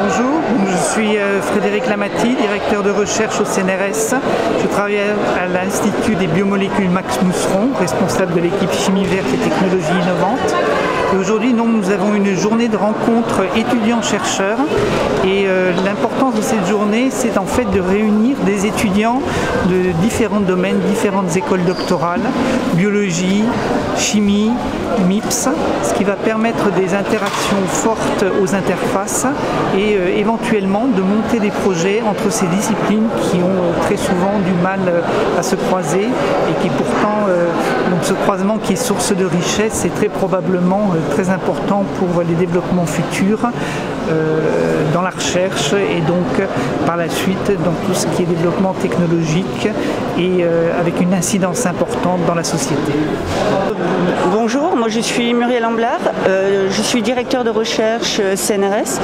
Bonjour, je suis Frédéric Lamati, directeur de recherche au CNRS. Je travaille à l'Institut des biomolécules Max Mousseron, responsable de l'équipe chimie verte et technologies innovantes. Et aujourd'hui, nous avons une journée de rencontre étudiants-chercheurs. Et l'importance de cette journée, c'est en fait de réunir des étudiants de différents domaines, différentes écoles doctorales, biologie, chimie, MIPS, ce qui va permettre des interactions fortes aux interfaces et éventuellement de monter des projets entre ces disciplines qui ont très souvent du mal à se croiser et qui pourtant, donc ce croisement qui est source de richesse est très probablement très important pour les développements futurs dans la recherche et donc par la suite dans tout ce qui est développement technologique et avec une incidence importante dans la société. Bonjour, moi je suis Muriel Amblard, je suis directeur de recherche CNRS.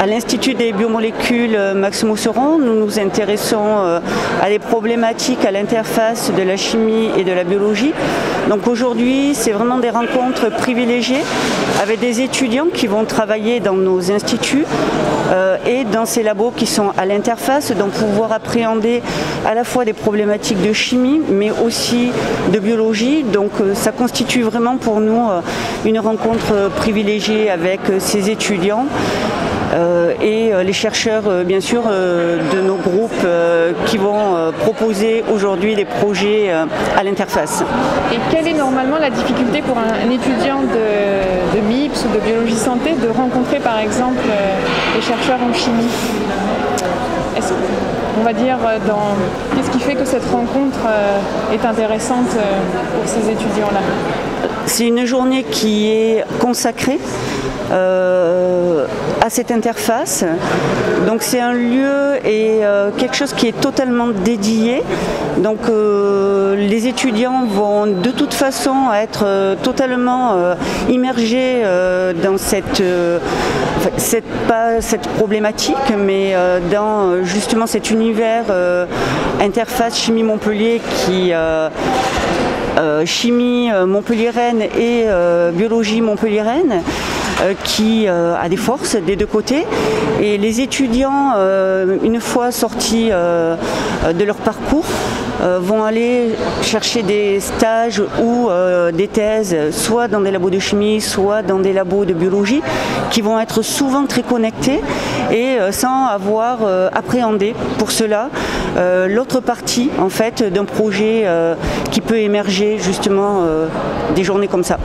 À l'Institut des biomolécules Max Mousseron, nous nous intéressons à des problématiques à l'interface de la chimie et de la biologie. Donc aujourd'hui, c'est vraiment des rencontres privilégiées avec des étudiants qui vont travailler dans nos instituts et dans ces labos qui sont à l'interface, donc pouvoir appréhender à la fois des problématiques de chimie, mais aussi de biologie. Donc ça constitue vraiment pour nous une rencontre privilégiée avec ces étudiants. Et les chercheurs bien sûr de nos groupes qui vont proposer aujourd'hui des projets à l'interface. Et quelle est normalement la difficulté pour un étudiant de MIPS ou de biologie santé de rencontrer par exemple les chercheurs en chimie? On va dire, qu'est-ce qui fait que cette rencontre est intéressante pour ces étudiants-là? C'est une journée qui est consacrée à cette interface. Donc c'est un lieu et quelque chose qui est totalement dédié. Donc les étudiants vont de toute façon être totalement immergés dans pas cette problématique, mais dans justement cet univers interface chimie Montpellier qui chimie montpelliéraine et biologie montpelliéraine qui a des forces des deux côtés. Et les étudiants, une fois sortis de leur parcours, vont aller chercher des stages ou des thèses, soit dans des labos de chimie, soit dans des labos de biologie, qui vont être souvent très connectés et sans avoir appréhendé pour cela l'autre partie en fait d'un projet qui peut émerger justement des journées comme ça.